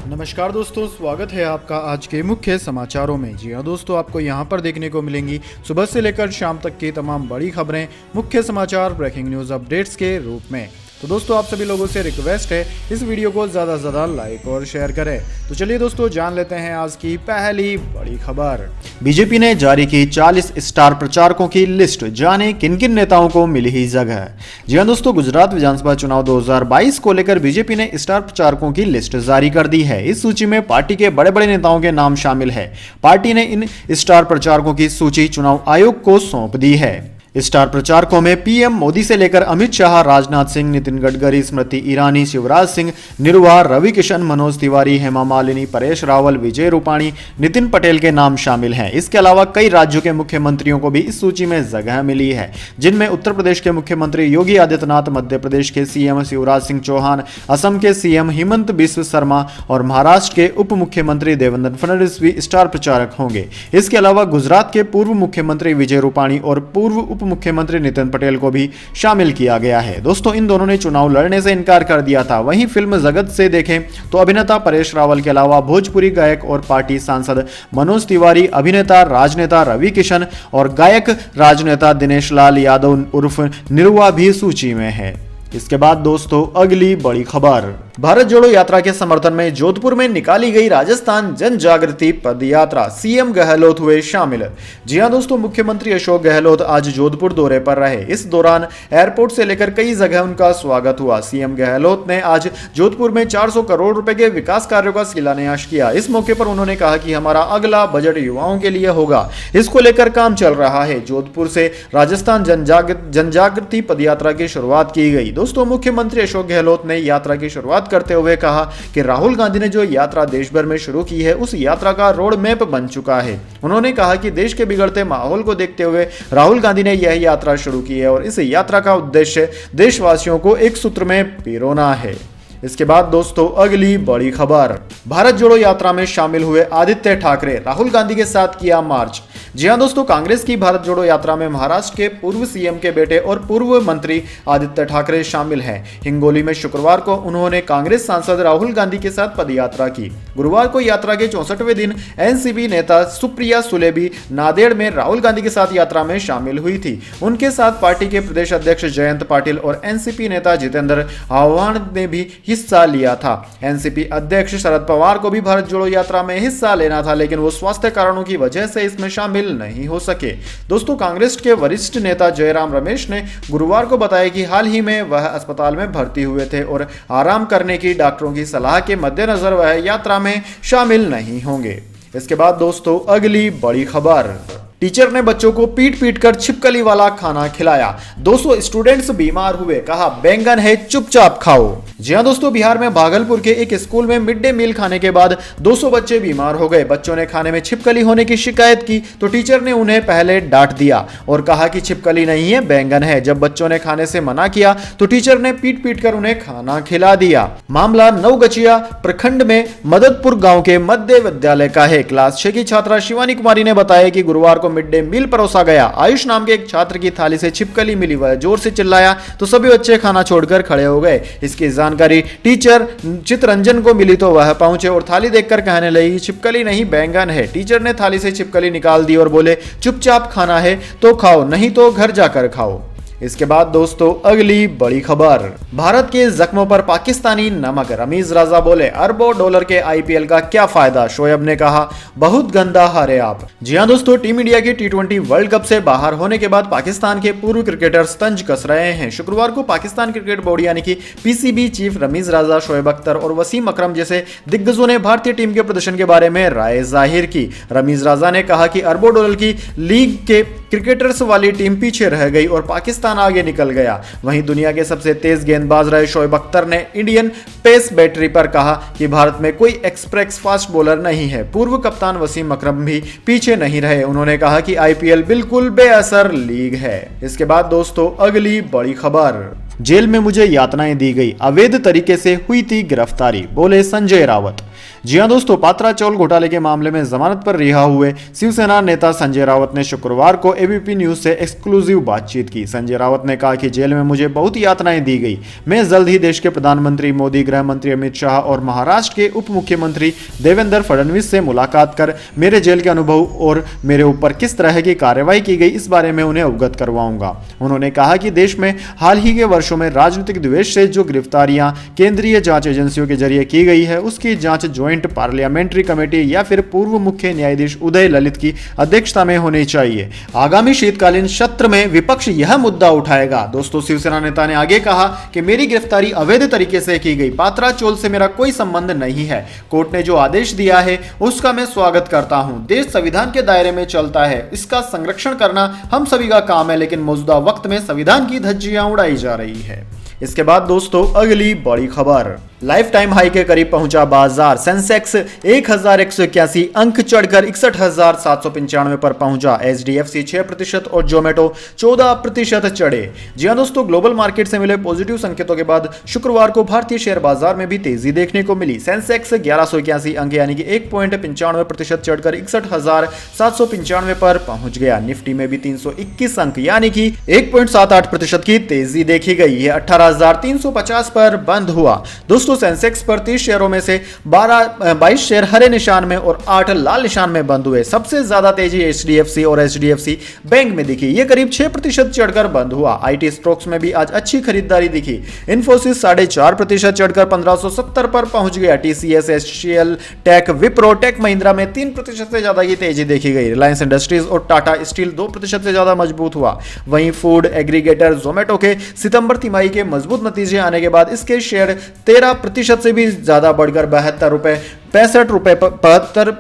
नमस्कार दोस्तों, स्वागत है आपका आज के मुख्य समाचारों में। जी हाँ दोस्तों, आपको यहाँ पर देखने को मिलेंगी सुबह से लेकर शाम तक की तमाम बड़ी खबरें, मुख्य समाचार, ब्रेकिंग न्यूज़ अपडेट्स के रूप में। तो दोस्तों, आप सभी लोगों से रिक्वेस्ट है इस वीडियो को ज़्यादा से ज़्यादा लाइक और शेयर करें। तो चलिए दोस्तों, जान लेते हैं आज की पहली बड़ी खबर। बीजेपी ने जारी की 40 स्टार प्रचारकों की लिस्ट, जाने किन किन नेताओं को मिली ही जगह। जी हाँ दोस्तों, गुजरात विधानसभा चुनाव 2022 को लेकर बीजेपी ने स्टार प्रचारकों की लिस्ट जारी कर दी है। इस सूची में पार्टी के बड़े बड़े नेताओं के नाम शामिल है। पार्टी ने इन स्टार प्रचारकों की सूची चुनाव आयोग को सौंप दी है। स्टार प्रचारकों में पीएम मोदी से लेकर अमित शाह, राजनाथ सिंह, नितिन गडकरी, स्मृति ईरानी, शिवराज सिंह निर्वार, रवि किशन, मनोज तिवारी, हेमा मालिनी, परेश रावल, विजय रूपाणी, नितिन पटेल के नाम शामिल हैं। इसके अलावा कई राज्यों के मुख्यमंत्रियों को भी इस सूची में जगह मिली है, जिनमें उत्तर प्रदेश के मुख्यमंत्री योगी आदित्यनाथ, मध्य प्रदेश के सीएम शिवराज सिंह चौहान, असम के सीएम हिमंत बिस्व शर्मा और महाराष्ट्र के उप मुख्यमंत्री देवेंद्र फडणवीस भी स्टार प्रचारक होंगे। इसके अलावा गुजरात के पूर्व मुख्यमंत्री विजय रूपाणी और पूर्व उप मुख्यमंत्री नितिन पटेल को भी शामिल किया गया है। दोस्तों, इन दोनों ने चुनाव लड़ने से इनकार कर दिया था। वहीं फिल्म जगत से देखें तो अभिनेता परेश रावल के अलावा भोजपुरी गायक और पार्टी सांसद मनोज तिवारी, अभिनेता राजनेता रवि किशन और गायक राजनेता दिनेश लाल यादव उर्फ निरुआ भी सूची में है। इसके बाद दोस्तों, अगली बड़ी खबर। भारत जोड़ो यात्रा के समर्थन में जोधपुर में निकाली गई राजस्थान जन जागृति पद यात्रा, सीएम गहलोत हुए शामिल। जी हां दोस्तों, मुख्यमंत्री अशोक गहलोत आज जोधपुर दौरे पर रहे। इस दौरान एयरपोर्ट से लेकर कई जगह उनका स्वागत हुआ। सीएम गहलोत ने आज जोधपुर में 400 करोड़ रुपए के विकास कार्यों का शिलान्यास किया। इस मौके पर उन्होंने कहा कि हमारा अगला बजट युवाओं के लिए होगा, इसको लेकर काम चल रहा है। जोधपुर से राजस्थान जन जागृति पद यात्रा की शुरुआत की गई। दोस्तों, मुख्यमंत्री अशोक गहलोत ने यात्रा की शुरुआत करते हुए कहा कि राहुल गांधी ने जो यात्रा देश भर में शुरू की है, उस यात्रा का रोड मैप बन चुका है। उन्होंने कहा कि देश के बिगड़ते माहौल को देखते हुए राहुल गांधी ने यह यात्रा शुरू की है और इस यात्रा का उद्देश्य देशवासियों को एक सूत्र में पिरोना है। इसके बाद दोस्तों, अगली बड़ी खबर। भारत जोड़ो यात्रा में शामिल हुए आदित्य ठाकरे, राहुल गांधी के साथ किया मार्च। जी हां दोस्तों, कांग्रेस की भारत जोड़ो यात्रा में महाराष्ट्र के पूर्व सीएम के बेटे और पूर्व मंत्री आदित्य ठाकरे शामिल हैं। हिंगोली में शुक्रवार को उन्होंने कांग्रेस सांसद राहुल गांधी के साथ पदयात्रा की। गुरुवार को यात्रा के 64वें दिन एनसीपी नेता सुप्रिया सुले भी नांदेड़ में राहुल गांधी के साथ यात्रा में शामिल हुई थी। उनके साथ पार्टी के प्रदेश अध्यक्ष जयंत पाटिल और एनसीपी नेता जितेंद्र आह्वान ने भी हिस्सा लिया था। एनसीपी अध्यक्ष शरद पवार को भी भारत जोड़ो यात्रा में हिस्सा लेना था, लेकिन वो स्वास्थ्य कारणों की वजह से इसमें शामिल नहीं हो सके। दोस्तों, कांग्रेस के वरिष्ठ नेता जयराम रमेश ने गुरुवार को बताया कि हाल ही में वह अस्पताल में भर्ती हुए थे और आराम करने की डॉक्टरों की सलाह के मद्देनजर वह यात्रा में शामिल नहीं होंगे। इसके बाद दोस्तों, अगली बड़ी खबर। टीचर ने बच्चों को पीट पीट कर छिपकली वाला खाना खिलाया, 200 स्टूडेंट्स बीमार हुए, कहा बैंगन है चुपचाप खाओ। जी हां दोस्तों, बिहार में भागलपुर के एक स्कूल में मिड डे मील खाने के बाद 200 बच्चे बीमार हो गए। बच्चों ने खाने में छिपकली होने की शिकायत की तो टीचर ने उन्हें पहले डांट दिया और कहा कि छिपकली नहीं है, बैंगन है। जब बच्चों ने खाने से मना किया तो टीचर ने पीट पीट कर उन्हें खाना खिला दिया। मामला नवगछिया प्रखंड में मददपुर गांव के मध्य विद्यालय का है। क्लास 6 की छात्रा शिवानी कुमारी ने बताया कि गुरुवार को मिड डे मील परोसा गया। आयुष नाम के एक छात्र की थाली से छिपकली मिली, वह जोर से चिल्लाया तो सभी बच्चे खाना छोड़कर खड़े हो गए। इसकी जानकारी टीचर चितरंजन को मिली तो वह पहुंचे और थाली देखकर कहने लगी छिपकली नहीं बैंगन है। टीचर ने थाली से छिपकली निकाल दी और बोले चुपचाप खाना है तो खाओ, नहीं तो घर जाकर खाओ। इसके बाद दोस्तों, अगली बड़ी खबर। भारत के जख्मों पर पाकिस्तानी नमक, रमीज राजा बोले अरबों डॉलर के आईपीएल का क्या फायदा। शोएब ने कहा बहुत गंदा हारे आप। जी हां दोस्तों, टीम इंडिया के T20 वर्ल्ड कप से बाहर होने के बाद पाकिस्तान के पूर्व क्रिकेटर्स तंज कस रहे हैं। शुक्रवार को पाकिस्तान क्रिकेट बोर्ड यानी कि पीसीबी चीफ रमीज राजा, शोएब अख्तर और वसीम अकरम जैसे दिग्गजों ने भारतीय टीम के प्रदर्शन के बारे में राय जाहिर की। रमीज राजा ने कहा कि अरबों डॉलर की लीग के क्रिकेटर्स वाली टीम पीछे रह गई और पाकिस्तान आगे निकल गया। वहीं दुनिया के सबसे तेज गेंदबाज रहे शोएब अख्तर ने इंडियन पेस बैटरी पर कहा कि भारत में कोई एक्सप्रेस फास्ट बॉलर नहीं है। पूर्व कप्तान वसीम अकरम भी पीछे नहीं रहे। उन्होंने कहा कि आईपीएल बिल्कुल बेअसर लीग है। इसके बाद दोस्तों, अगली बड़ी खबर। जेल में मुझे यातनाएं दी गई, अवैध तरीके से हुई थी गिरफ्तारी, बोले संजय रावत। जी हां दोस्तों, पात्रा चावल घोटाले के मामले में जमानत पर रिहा हुए शिवसेना नेता संजय राउत ने शुक्रवार को एबीपी न्यूज से एक्सक्लूसिव बातचीत की। संजय राउत ने कहा कि जेल में मुझे बहुत यातनाएं दी गई। मैं जल्द ही देश के प्रधानमंत्री मोदी, गृह मंत्री अमित शाह और महाराष्ट्र के उप मुख्यमंत्री देवेंद्र फडणवीस से मुलाकात कर मेरे जेल के अनुभव और मेरे ऊपर किस तरह की कार्रवाई की गई इस बारे में उन्हें अवगत करवाऊंगा। उन्होंने कहा कि देश में हाल ही के वर्षों में राजनीतिक द्वेष से जो गिरफ्तारियां केंद्रीय जांच एजेंसियों के जरिए की गई है, उसकी जांच ज्वाइंट पार्लियामेंट्री कमेटी या फिर पूर्व मुख्य न्यायाधीश उदय ललित की अध्यक्षता में होनी चाहिए। आगामी शीतकालीन सत्र में विपक्ष यह मुद्दा उठाएगा। दोस्तों, शिवसेना नेता ने आगे कहा कि मेरी गिरफ्तारी अवैध तरीके से की गई। पात्रा चोल से मेरा कोई संबंध नहीं है। कोर्ट ने जो आदेश दिया है उसका मैं स्वागत करता हूं। देश संविधान के दायरे में चलता है, इसका संरक्षण करना हम सभी का काम है, लेकिन मौजूदा वक्त में संविधान की धज्जियां उड़ाई जा रही है। इसके बाद दोस्तों, अगली बड़ी खबर। लाइफ टाइम हाई के करीब पहुंचा बाजार। सेंसेक्स 1181 अंक चढ़कर 61,795 पर पहुंचा। एचडीएफसी 6% और जोमेटो 14% चढ़े। जी हां दोस्तों, ग्लोबल मार्केट से मिले पॉजिटिव संकेतों के बाद शुक्रवार को भारतीय शेयर बाजार में भी तेजी देखने को मिली। सेंसेक्स 1181 अंक यानी कि 1.95% चढ़कर 61,795 पर पहुंच गया। निफ्टी में भी 321 अंक यानी कि 1.78% की तेजी देखी गई। यह 18,350 पर बंद हुआ। दोस्तों, सेंसेक्स पर 30 शेयरों में से 22 शेयर हरे निशान में और 8 लाल निशान में बंद हुए। सबसे ज्यादा तेजी एचडीएफसी और एचडीएफसी बैंक में दिखी। यह करीब 6% चढ़कर बंद हुआ। आईटी स्टॉक्स में भी आज अच्छी खरीदारी दिखी। इन्फोसिस 4.5% चढ़कर 1570 पर पहुंच गया। TCS, HCL, Tech, Wipro, Tech Mahindra में 3% से ज्यादा की तेजी देखी गई। रिलायंस इंडस्ट्रीज और टाटा स्टील 2% से ज्यादा मजबूत हुआ। वहीं फूड एग्रीगेटर जोमेटो के सितंबर तिमाही के मजबूत नतीजे आने के बाद इसके शेयर 13% से भी ज्यादा बढ़कर 72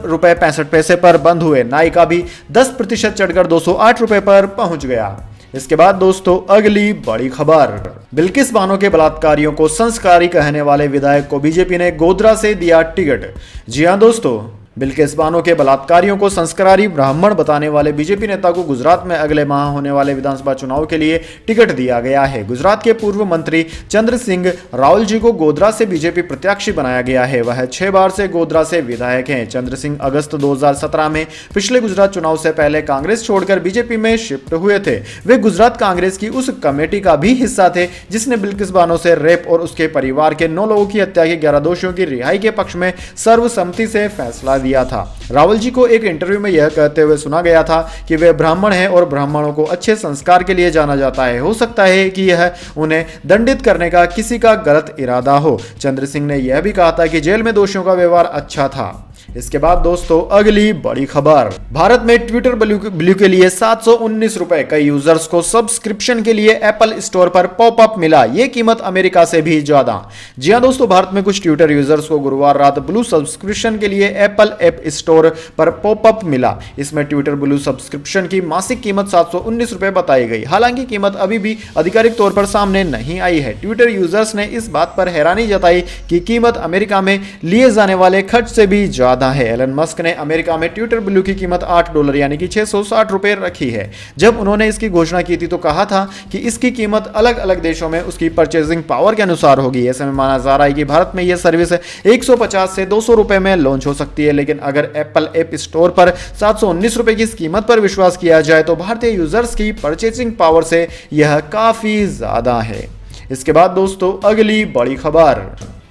रुपए 65 पैसे पर बंद हुए। नाइका भी 10% चढ़कर 208 रुपए पर पहुंच गया। इसके बाद दोस्तों, अगली बड़ी खबर। बिल्किस बानो के बलात्कारियों को संस्कारी कहने वाले विधायक को बीजेपी ने गोधरा से दिया टिकट। जी हां दोस्तों, बिल्किस बानो के बलात्कारियों को संस्कारी ब्राह्मण बताने वाले बीजेपी नेता को गुजरात में अगले माह होने वाले विधानसभा चुनाव के लिए टिकट दिया गया है। गुजरात के पूर्व मंत्री चंद्र सिंह रावल जी को गोधरा से बीजेपी प्रत्याशी बनाया गया है। वह 6 बार से गोधरा से विधायक हैं। चंद्र सिंह अगस्त 2017 में पिछले गुजरात चुनाव से पहले कांग्रेस छोड़कर बीजेपी में शिफ्ट हुए थे। वे गुजरात कांग्रेस की उस कमेटी का भी हिस्सा थे जिसने बिल्किस बानो से रेप और उसके परिवार के 9 लोगों की हत्या के 11 दोषियों की रिहाई के पक्ष में सर्वसम्मति से फैसला दिया था। रावल जी को एक इंटरव्यू में यह कहते हुए सुना गया था कि वे ब्राह्मण हैं और ब्राह्मणों को अच्छे संस्कार के लिए जाना जाता है। हो सकता है कि यह उन्हें दंडित करने का किसी का गलत इरादा हो। चंद्र सिंह ने यह भी कहा था कि जेल में दोषियों का व्यवहार अच्छा था। इसके बाद दोस्तों, अगली बड़ी खबर। भारत में ट्विटर ब्लू के लिए 719 रुपए। कई यूजर्स को सब्सक्रिप्शन के लिए एप्पल स्टोर पर पॉपअप मिला। यह कीमत अमेरिका से भी ज्यादा। जी हां दोस्तों, भारत में कुछ ट्विटर यूजर्स को गुरुवार रात ब्लू सब्सक्रिप्शन के लिए एप्पल ऐप स्टोर पर पॉपअप मिला। इसमें ट्विटर ब्लू सब्सक्रिप्शन की मासिक कीमत 719 रुपए बताई गई। हालांकि कीमत अभी भी आधिकारिक तौर पर सामने नहीं आई है। ट्विटर यूजर्स ने इस बात पर हैरानी जताई कि कीमत अमेरिका में लिए जाने वाले खर्च से भी ज्यादा है। एलन मस्क ने अमेरिका में ट्विटर ब्लू की कीमत $8 यानी कि 660 रुपए रखी है। जब उन्होंने इसकी घोषणा की थी तो कहा था कि इसकी कीमत अलग अलग देशों में उसकी परचेजिंग पावर के अनुसार होगी। ऐसे में माना जा रहा है कि भारत में यह सर्विस 150 से 200 रुपए में लॉन्च हो सकती है। लेकिन अगर एप्पल ऐप स्टोर पर 719 रुपए की इस कीमत पर विश्वास किया जाए तो भारतीय यूजर्स की परचेजिंग पावर से यह काफी ज्यादा है। इसके बाद दोस्तों, अगली बड़ी खबर।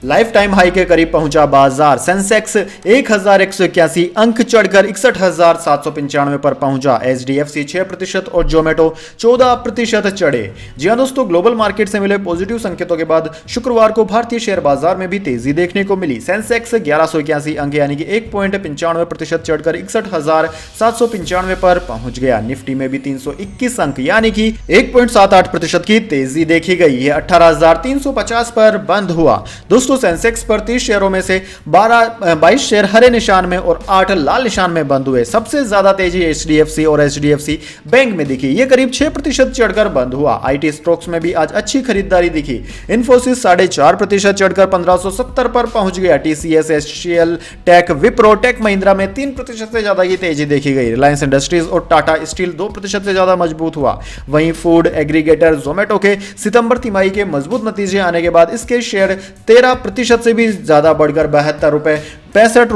लाइफ टाइम हाई के करीब पहुंचा बाजार। सेंसेक्स 1181 अंक चढ़कर 61,795 पर पहुंचा। एचडीएफसी 6% और जोमेटो 14% चढ़े। जी हां दोस्तों, ग्लोबल मार्केट से मिले पॉजिटिव संकेतों के बाद शुक्रवार को भारतीय शेयर बाजार में भी तेजी देखने को मिली। सेंसेक्स 1181 अंक यानी कि 1.95% चढ़कर 61,795 पर पहुंच गया। निफ्टी में भी 321 अंक यानी कि 1.78% की तेजी देखी गई। यह 18,350 पर बंद हुआ। दोस्तों, सेंसेक्स पर 30 शेयरों में से 22 शेयर हरे निशान में और 8 लाल निशान में बंद हुए। सबसे ज्यादा तेजी एचडीएफसी और एचडीएफसी बैंक में दिखी। यह करीब 6% चढ़कर बंद हुआ। आईटी स्टॉक्स में भी आज अच्छी खरीदारी दिखी। इन्फोसिस 4.5% चढ़कर 1570 पर पहुंच गया। TCS, HCL, Tech, Wipro, Tech Mahindra में 3% से ज्यादा की तेजी देखी गई। रिलायंस इंडस्ट्रीज और टाटा स्टील 2% से ज्यादा मजबूत हुआ। वहीं फूड एग्रीगेटर जोमेटो के सितंबर तिमाही के मजबूत नतीजे आने के बाद इसके शेयर 13 प्रतिशत से भी ज्यादा बढ़कर 72.65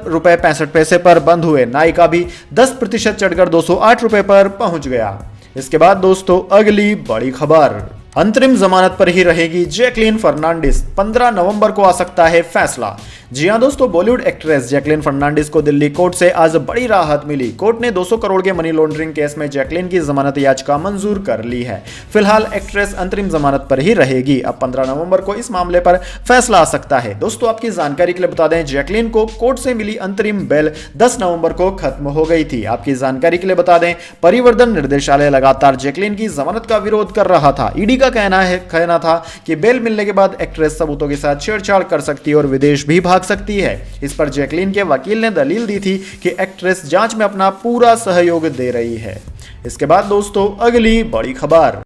रुपए पर बंद हुए। नायका भी 10% चढ़कर 208 रुपए पर पहुंच गया। इसके बाद दोस्तों अगली बड़ी खबर, अंतरिम जमानत पर ही रहेगी जैकलीन फर्नांडिस, 15 नवंबर को आ सकता है फैसला। जी हां दोस्तों, बॉलीवुड एक्ट्रेस जैकलीन फर्नांडिस को दिल्ली कोर्ट से आज बड़ी राहत मिली। कोर्ट ने 200 करोड़ के मनी लॉन्ड्रिंग केस में जैकलीन की जमानत याचिका मंजूर कर ली है। फिलहाल एक्ट्रेस अंतरिम जमानत पर ही रहेगी। अब 15 नवंबर को इस मामले पर फैसला आ सकता है। दोस्तों आपकी जानकारी के लिए बता दें, जैकलीन को कोर्ट से मिली अंतरिम बेल 10 नवंबर को खत्म हो गई थी। आपकी जानकारी के लिए बता दें, परिवर्तन निर्देशालय लगातार जैकलीन की जमानत का विरोध कर रहा था। ईडी का कहना था कि बेल मिलने के बाद एक्ट्रेस सबूतों के साथ छेड़छाड़ कर सकती है और विदेश भी भाग सकती है। इस पर जैकलीन के वकील ने दलील दी थी कि एक्ट्रेस जांच में अपना पूरा सहयोग दे रही है। इसके बाद दोस्तों अगली बड़ी खबर,